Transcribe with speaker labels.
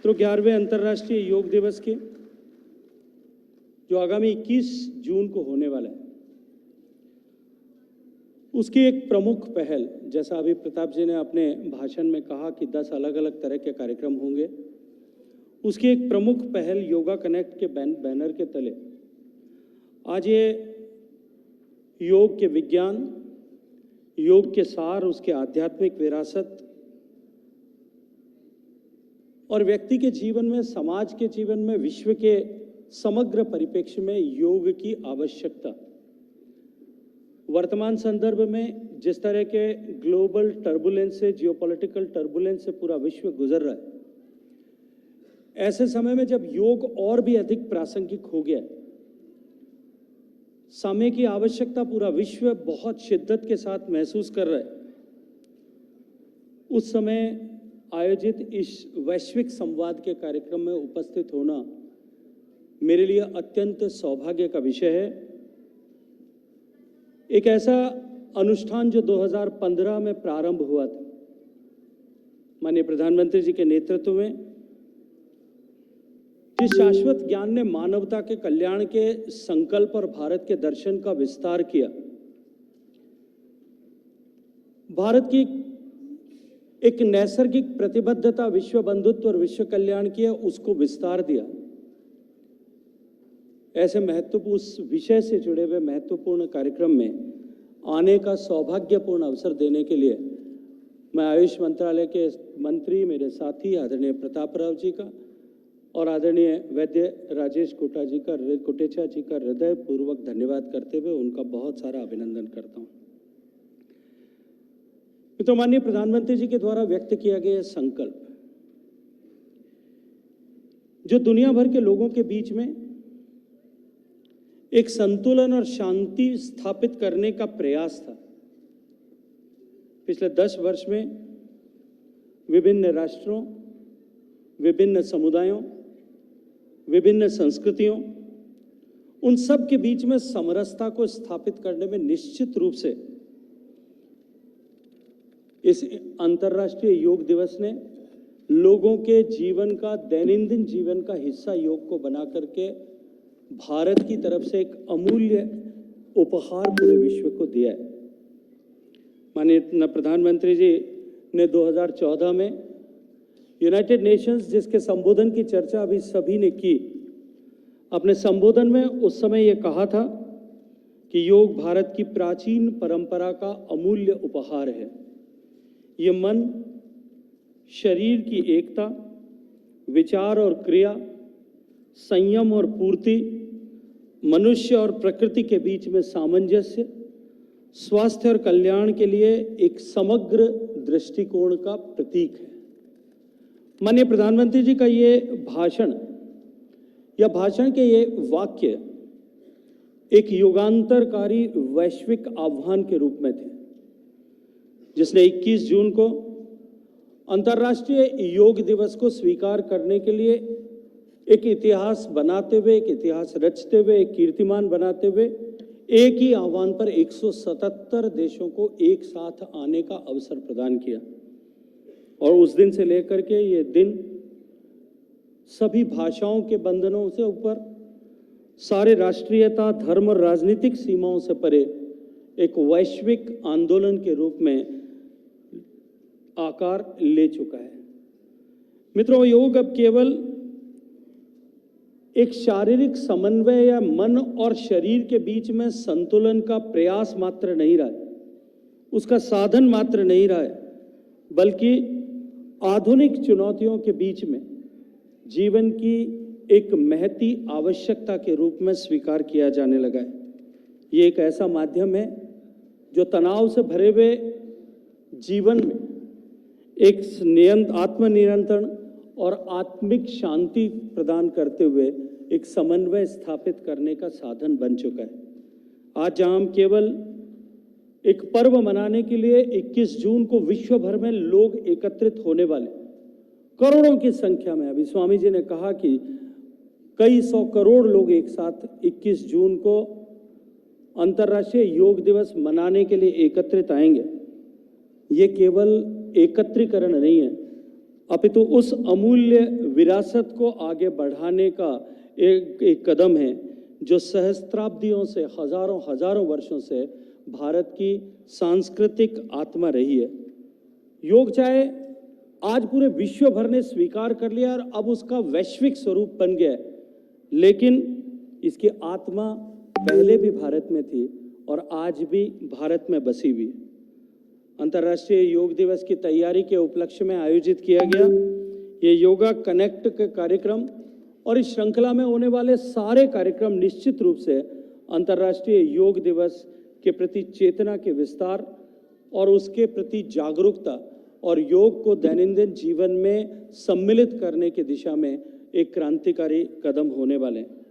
Speaker 1: तो 11वें अंतर्राष्ट्रीय योग दिवस के जो आगामी 21 जून को होने वाला है, उसकी एक प्रमुख पहल, जैसा अभी प्रताप जी ने अपने भाषण में कहा कि 10 अलग अलग तरह के कार्यक्रम होंगे, उसकी एक प्रमुख पहल योगा कनेक्ट के बैनर के तले आज ये योग के विज्ञान, योग के सार, उसके आध्यात्मिक विरासत और व्यक्ति के जीवन में, समाज के जीवन में, विश्व के समग्र परिप्रेक्ष्य में योग की आवश्यकता, वर्तमान संदर्भ में जिस तरह के ग्लोबल टर्बुलेंस से, जियोपॉलिटिकल टर्बुलेंस से पूरा विश्व गुजर रहा है, ऐसे समय में जब योग और भी अधिक प्रासंगिक हो गया है, समय की आवश्यकता पूरा विश्व बहुत शिद्दत के साथ महसूस कर रहा है, उस समय आयोजित इस वैश्विक संवाद के कार्यक्रम में उपस्थित होना मेरे लिए अत्यंत सौभाग्य का विषय है। एक ऐसा अनुष्ठान जो 2015 में प्रारंभ हुआ था, माननीय प्रधानमंत्री जी के नेतृत्व में, जिस शाश्वत ज्ञान ने मानवता के कल्याण के संकल्प और भारत के दर्शन का विस्तार किया, भारत की एक नैसर्गिक प्रतिबद्धता विश्व बंधुत्व और विश्व कल्याण की है, उसको विस्तार दिया। ऐसे महत्वपूर्ण उस विषय से जुड़े हुए महत्वपूर्ण कार्यक्रम में आने का सौभाग्यपूर्ण अवसर देने के लिए मैं आयुष मंत्रालय के मंत्री, मेरे साथी आदरणीय प्रताप राव जी का और आदरणीय वैद्य राजेश कोटेचा जी का हृदयपूर्वक धन्यवाद करते हुए उनका बहुत सारा अभिनंदन करता हूं। तो माननीय प्रधानमंत्री जी के द्वारा व्यक्त किया गया संकल्प, जो दुनिया भर के लोगों के बीच में एक संतुलन और शांति स्थापित करने का प्रयास था। पिछले 10 वर्ष में विभिन्न राष्ट्रों, विभिन्न समुदायों, विभिन्न संस्कृतियों, उन सब के बीच में समरसता को स्थापित करने में निश्चित रूप से इस अंतर्राष्ट्रीय योग दिवस ने लोगों के जीवन का, दैनंदिन जीवन का हिस्सा योग को बना करके भारत की तरफ से एक अमूल्य उपहार पूरे विश्व को दिया है। माननीय प्रधानमंत्री जी ने 2014 में यूनाइटेड नेशंस, जिसके संबोधन की चर्चा अभी सभी ने की, अपने संबोधन में उस समय यह कहा था कि योग भारत की प्राचीन परंपरा का अमूल्य उपहार है। ये मन, शरीर की एकता, विचार और क्रिया, संयम और पूर्ति, मनुष्य और प्रकृति के बीच में सामंजस्य, स्वास्थ्य और कल्याण के लिए एक समग्र दृष्टिकोण का प्रतीक है। माननीय प्रधानमंत्री जी का ये भाषण या भाषण के ये वाक्य एक युगांतरकारी वैश्विक आह्वान के रूप में थे, जिसने 21 जून को अंतर्राष्ट्रीय योग दिवस को स्वीकार करने के लिए एक इतिहास बनाते हुए, एक इतिहास रचते हुए, एक कीर्तिमान बनाते हुए एक ही आह्वान पर 177 देशों को एक साथ आने का अवसर प्रदान किया। और उस दिन से लेकर के ये दिन सभी भाषाओं के बंधनों से ऊपर, सारे राष्ट्रीयता, धर्म और राजनीतिक सीमाओं से परे एक वैश्विक आंदोलन के रूप में आकार ले चुका है। मित्रों, योग अब केवल एक शारीरिक समन्वय या मन और शरीर के बीच में संतुलन का प्रयास मात्र नहीं रहा है, उसका साधन मात्र नहीं रहा है, बल्कि आधुनिक चुनौतियों के बीच में जीवन की एक महती आवश्यकता के रूप में स्वीकार किया जाने लगा है। ये एक ऐसा माध्यम है जो तनाव से भरे हुए जीवन में एक आत्मनियंत्रण और आत्मिक शांति प्रदान करते हुए एक समन्वय स्थापित करने का साधन बन चुका है। आज जहां हम केवल एक पर्व मनाने के लिए 21 जून को विश्व भर में लोग एकत्रित होने वाले, करोड़ों की संख्या में, अभी स्वामी जी ने कहा कि कई 100 करोड़ लोग एक साथ 21 जून को अंतर्राष्ट्रीय योग दिवस मनाने के लिए एकत्रित आएंगे। ये केवल एकत्रीकरण नहीं है, अपितु उस अमूल्य विरासत को आगे बढ़ाने का एक कदम है जो सहस्त्राब्दियों से, हजारों हजारों वर्षों से भारत की सांस्कृतिक आत्मा रही है। योग चाहे आज पूरे विश्व भर ने स्वीकार कर लिया और अब उसका वैश्विक स्वरूप बन गया है, लेकिन इसकी आत्मा पहले भी भारत में थी और आज भी भारत में बसी हुई है। अंतर्राष्ट्रीय योग दिवस की तैयारी के उपलक्ष्य में आयोजित किया गया ये योगा कनेक्ट के कार्यक्रम और इस श्रृंखला में होने वाले सारे कार्यक्रम निश्चित रूप से अंतर्राष्ट्रीय योग दिवस के प्रति चेतना के विस्तार और उसके प्रति जागरूकता और योग को दैनंदिन जीवन में सम्मिलित करने की दिशा में एक क्रांतिकारी कदम होने वाले हैं।